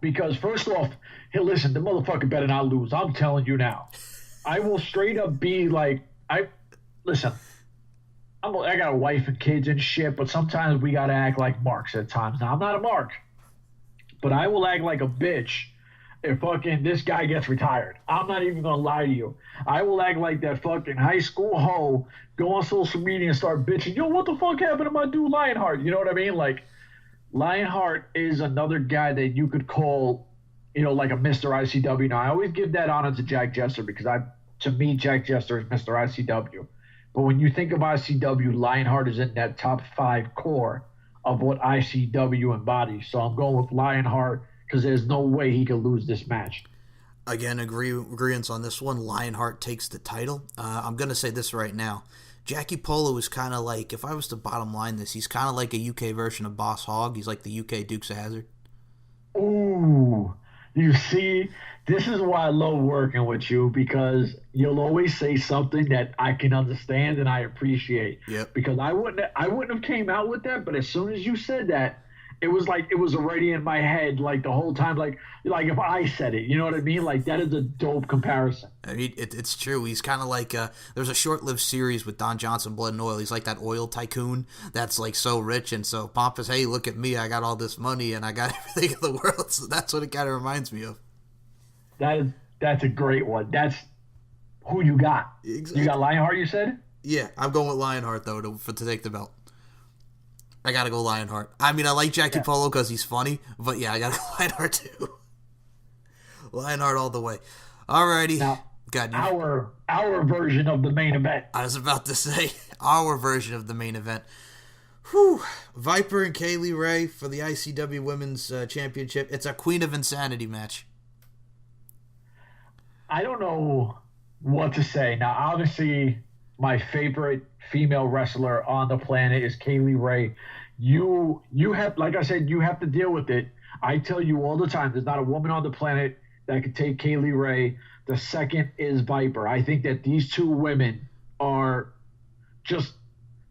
because, first off, hey, listen, the motherfucker better not lose. I'm telling you now. I will straight up be like, I got a wife and kids and shit, but sometimes we got to act like marks at times. Now, I'm not a mark, but I will act like a bitch if fucking this guy gets retired. I'm not even going to lie to you. I will act like that fucking high school hoe, go on social media and start bitching. What the fuck happened to my dude Lionheart? You know what I mean? Like, Lionheart is another guy that you could call, like a Mr. ICW. Now, I always give that honor to Jack Jester because to me, Jack Jester is Mr. ICW. But when you think of ICW, Lionheart is in that top 5 core of what ICW embodies. So I'm going with Lionheart because there's no way he could lose this match. Again, agreeance on this one. Lionheart takes the title. I'm going to say this right now. Jackie Polo is kind of like, if I was to bottom line this, he's kind of like a UK version of Boss Hogg. He's like the UK Dukes of Hazzard. Ooh, you see, this is why I love working with you because you'll always say something that I can understand and I appreciate. Yep. Because I wouldn't have came out with that, but as soon as you said that, it was like it was already in my head like the whole time, like if I said it, you know what I mean? Like that is a dope comparison. I mean, it's true. He's kind of like there's a short-lived series with Don Johnson, Blood and Oil. He's like that oil tycoon that's like so rich and so pompous. Hey, look at me! I got all this money and I got everything in the world. So that's what it kind of reminds me of. That's a great one. Who you got? Exactly. You got Lionheart, you said? Yeah, I'm going with Lionheart, though, to take the belt. I gotta go Lionheart. I mean, I like Jackie Polo because he's funny, but yeah, I gotta go Lionheart, too. Lionheart all the way. Alrighty. Now, God, our version of the main event. I was about to say, our version of the main event. Whew. Viper and Kaylee Ray for the ICW Women's Championship. It's a Queen of Insanity match. I don't know what to say. Now, obviously, my favorite female wrestler on the planet is Kaylee Ray. You have, like I said, you have to deal with it. I tell you all the time, there's not a woman on the planet that could take Kaylee Ray. The second is Viper. I think that these two women are just,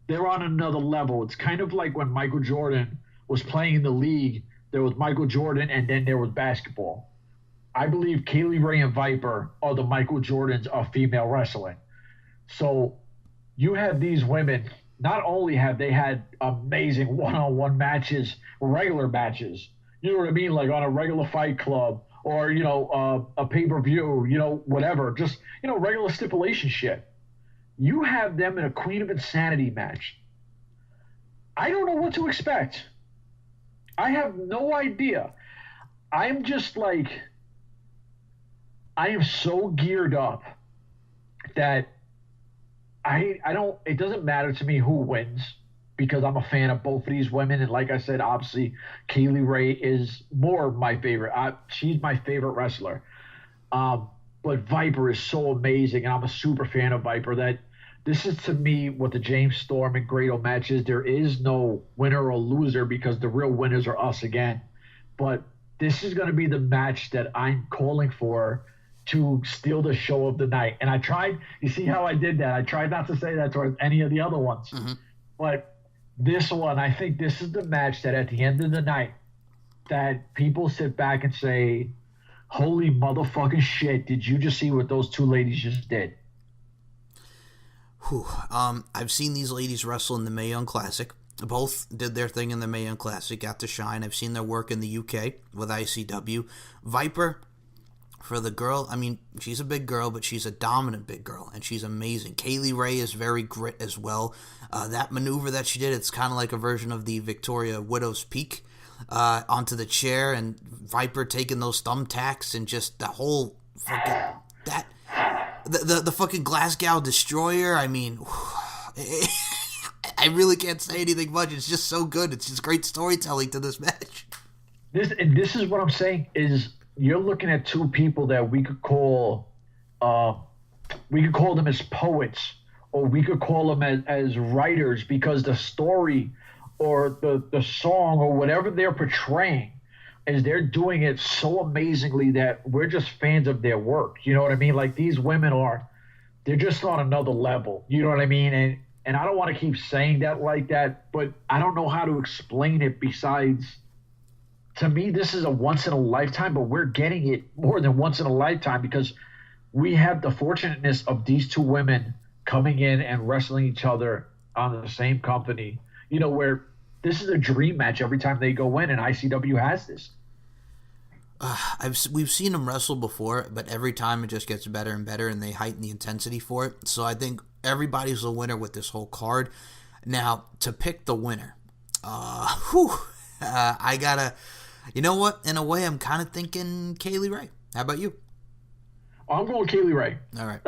they're on another level. It's kind of like when Michael Jordan was playing in the league. There was Michael Jordan, and then there was basketball. I believe Kaylee Ray and Viper are the Michael Jordans of female wrestling. So you have these women, not only have they had amazing one-on-one matches, regular matches, you know what I mean, like on a regular Fight Club or, you know, a pay-per-view, you know, whatever, just, you know, regular stipulation shit. You have them in a Queen of Insanity match. I don't know what to expect. I have no idea. I'm just like, I am so geared up that I don't, it doesn't matter to me who wins because I'm a fan of both of these women. And like I said, obviously, Kaylee Ray is more my favorite. She's my favorite wrestler. But Viper is so amazing, and I'm a super fan of Viper, that this is to me what the James Storm and Grado match is. There is no winner or loser because the real winners are us again. But this is going to be the match that I'm calling for to steal the show of the night. And I tried, you see how I did that? I tried not to say that towards any of the other ones. Mm-hmm. But this one, I think this is the match that at the end of the night that people sit back and say, holy motherfucking shit, did you just see what those two ladies just did? Whew. I've seen these ladies wrestle in the Mae Young Classic. Both did their thing in the Mae Young Classic, got to shine. I've seen their work in the UK with ICW. Viper, for the girl, I mean, she's a big girl, but she's a dominant big girl, and she's amazing. Kaylee Ray is very grit as well. That maneuver that she did, it's kind of like a version of the Victoria Widow's Peak onto the chair, and Viper taking those thumbtacks, and just the whole fucking, that, the fucking Glasgow Destroyer, I mean, I really can't say anything much. It's just so good. It's just great storytelling to this match. This is what I'm saying is, you're looking at two people that we could call them as poets, or we could call them as writers, because the story or the song or whatever they're portraying is they're doing it so amazingly that we're just fans of their work. You know what I mean? Like, these women they're just on another level. You know what I mean? And I don't want to keep saying that like that, but I don't know how to explain it besides, to me, this is a once-in-a-lifetime, but we're getting it more than once in a lifetime because we have the fortunateness of these two women coming in and wrestling each other on the same company, you know, where this is a dream match every time they go in, and ICW has this. We've seen them wrestle before, but every time it just gets better and better, and they heighten the intensity for it. So I think everybody's a winner with this whole card. Now, to pick the winner, I gotta, you know what? In a way, I'm kind of thinking Kaylee Ray. How about you? I'm going Kaylee Ray. All right.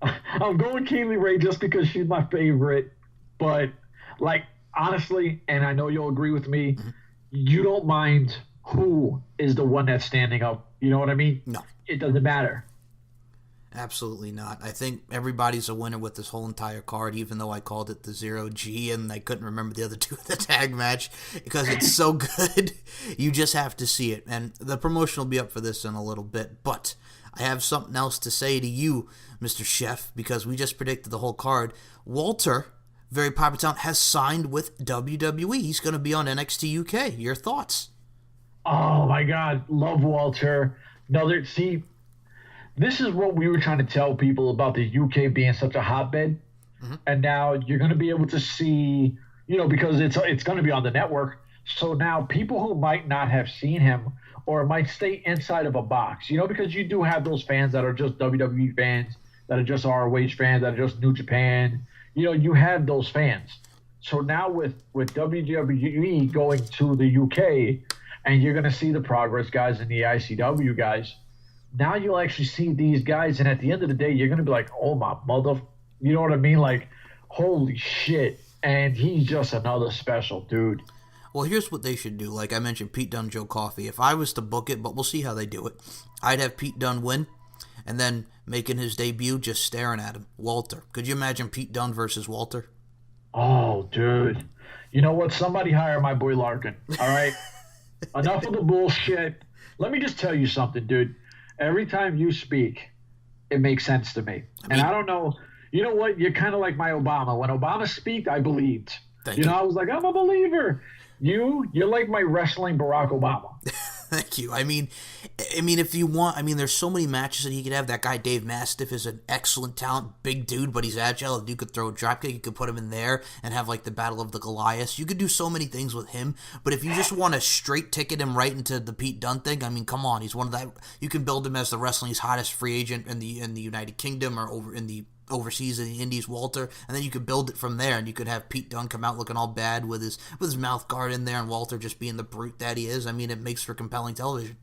I'm going Kaylee Ray just because she's my favorite. But, like, honestly, and I know you'll agree with me, you don't mind who is the one that's standing up. You know what I mean? No. It doesn't matter. Absolutely not. I think everybody's a winner with this whole entire card, even though I called it the 0G and I couldn't remember the other two in the tag match because it's so good. You just have to see it. And the promotion will be up for this in a little bit. But I have something else to say to you, Mr. Chef, because we just predicted the whole card. Walter, very popular talent, has signed with WWE. He's going to be on NXT UK. Your thoughts? Oh, my God. Love Walter. See, this is what we were trying to tell people about the UK being such a hotbed. Mm-hmm. And now you're going to be able to see, you know, because it's going to be on the network. So now people who might not have seen him or might stay inside of a box, you know, because you do have those fans that are just WWE fans that are just ROH fans, that are just New Japan. You know, you have those fans. So now with WWE going to the UK, and you're going to see the Progress guys and the ICW guys, now you'll actually see these guys, and at the end of the day, you're going to be like, oh, my mother, you know what I mean? Like, holy shit. And he's just another special dude. Well, here's what they should do. Like I mentioned, Pete Dunne, Joe Coffey. If I was to book it, but we'll see how they do it, I'd have Pete Dunne win, and then making his debut, just staring at him, Walter. Could you imagine Pete Dunne versus Walter? Oh, dude. You know what? Somebody hire my boy Larkin, all right? Enough of the bullshit. Let me just tell you something, dude. Every time you speak, it makes sense to me. And I don't know. You know what? You're kind of like my Obama. When Obama speak, I believed. Thank you. I was like, I'm a believer. You're like my wrestling Barack Obama. Thank you. I mean, if you want, there's so many matches that he could have. That guy Dave Mastiff is an excellent talent, big dude, but he's agile. You could throw a dropkick, you could put him in there and have like the Battle of the Goliaths. You could do so many things with him. But if you just want to straight ticket him right into the Pete Dunne thing, I mean, come on, he's one of that. You can build him as the wrestling's hottest free agent in the United Kingdom or over in the overseas in the Indies, Walter, and then you could build it from there, and you could have Pete Dunne come out looking all bad with his mouth guard in there, and Walter just being the brute that he is. I mean, it makes for compelling television.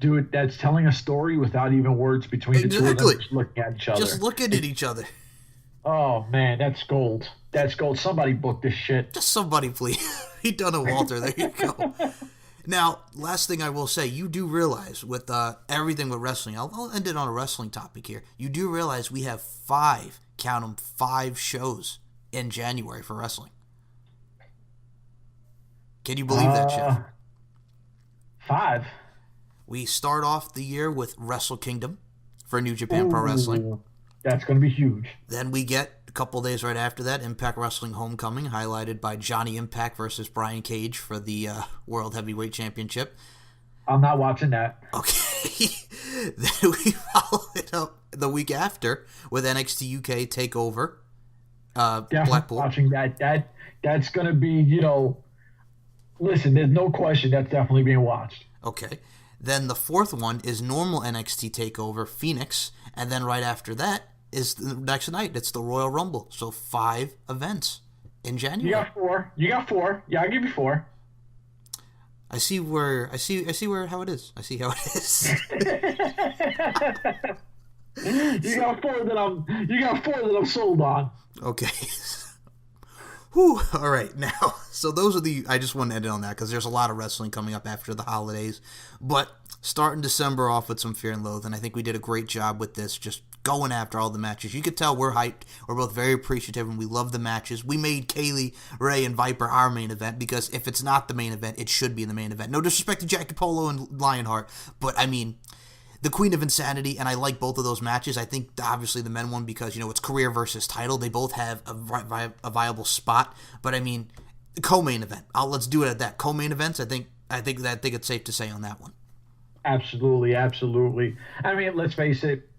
Dude, that's telling a story without even words between the two of them, just looking at each other. Just looking at each other. Oh, man, that's gold. That's gold. Somebody book this shit. Just somebody, please. Pete Dunne and Walter, there you go. Now, last thing I will say, you do realize with everything with wrestling, I'll end it on a wrestling topic here. You do realize we have 5 shows in January for wrestling. Can you believe that, Chef? 5? We start off the year with Wrestle Kingdom for New Japan Pro Wrestling. That's going to be huge. Then we get a couple days right after that, Impact Wrestling Homecoming, highlighted by Johnny Impact versus Brian Cage for the World Heavyweight Championship. I'm not watching that. Okay. Then we follow it up the week after with NXT UK TakeOver. Definitely Blackpool. Watching that. That's going to be, listen, there's no question that's definitely being watched. Okay. Then the fourth one is normal NXT TakeOver Phoenix. And then right after that is the next night. It's the Royal Rumble. So 5 events in January. You got 4. Yeah, I'll give you 4. I see how it is. You got 4 that I'm sold on. Okay. Whew. All right. Now, so those are I just want to end it on that because there's a lot of wrestling coming up after the holidays. But starting December off with some Fear and Loathing, I think we did a great job with this, just going after all the matches. You could tell we're hyped. We're both very appreciative, and we love the matches. We made Kaylee, Ray, and Viper our main event because if it's not the main event, it should be the main event. No disrespect to Jackie Polo and Lionheart, but I mean, the Queen of Insanity, and I like both of those matches. I think obviously the men one because it's career versus title. They both have a viable spot, but I mean, the co-main event. Let's do it at that. Co-main events. I think it's safe to say on that one. Absolutely. I mean, let's face it.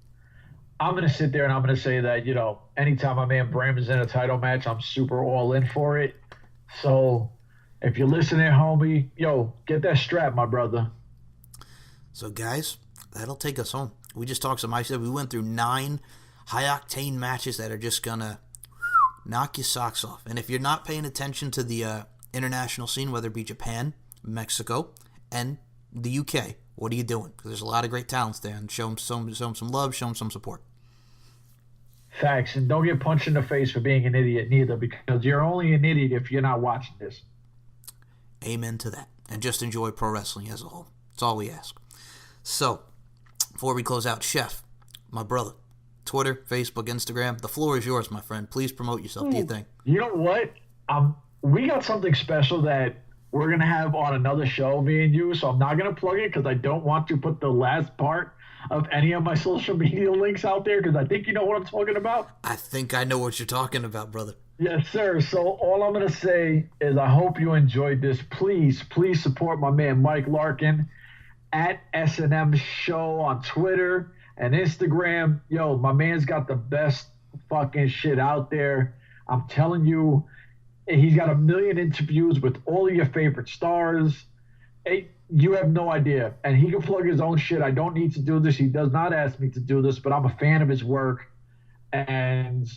I'm going to sit there and I'm going to say that, anytime my man Bram is in a title match, I'm super all in for it. So if you're listening, homie, get that strap, my brother. So, guys, that'll take us home. We just talked some ICW. We went through 9 high-octane matches that are just going to knock your socks off. And if you're not paying attention to the international scene, whether it be Japan, Mexico, and the UK, what are you doing? Because there's a lot of great talents there, and show them some love, show them some support. Facts, and don't get punched in the face for being an idiot neither, because you're only an idiot if you're not watching this. Amen to that. And just enjoy pro wrestling as a whole. That's all we ask. So, before we close out, Chef, my brother, Twitter, Facebook, Instagram, the floor is yours, my friend. Please promote yourself. Do you think? You know what? We got something special that we're going to have on another show, me and you, so I'm not going to plug it because I don't want to put the last part of any of my social media links out there because I think you know what I'm talking about. I think I know what you're talking about, brother. Yes, sir. So all I'm going to say is I hope you enjoyed this. Please support my man Mike Larkin at S&M Show on Twitter and Instagram. Yo, my man's got the best fucking shit out there. I'm telling you, he's got 1 million interviews with all of your favorite stars. Hey, You have no idea. And he can plug his own shit. I don't need to do this. He does not ask me to do this, but I'm a fan of his work. And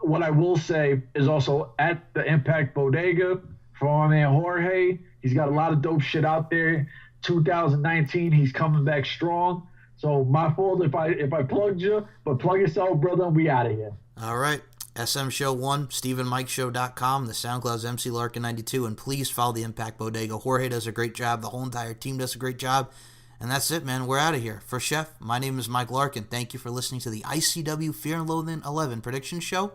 what I will say is also at the Impact Bodega for my man Jorge. He's got a lot of dope shit out there. 2019, he's coming back strong. So my fault if I plugged you, but plug yourself, brother, and we out of here. All right. SM Show 1, StephenMikeShow.com, the SoundCloud's MC Larkin92, and please follow the Impact Bodega. Jorge does a great job. The whole entire team does a great job. And that's it, man. We're out of here. For Chef, my name is Mike Larkin. Thank you for listening to the ICW Fear and Loathing 11 Prediction Show,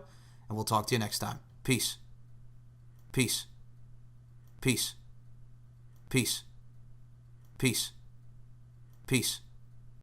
and we'll talk to you next time. Peace. Peace. Peace. Peace. Peace. Peace.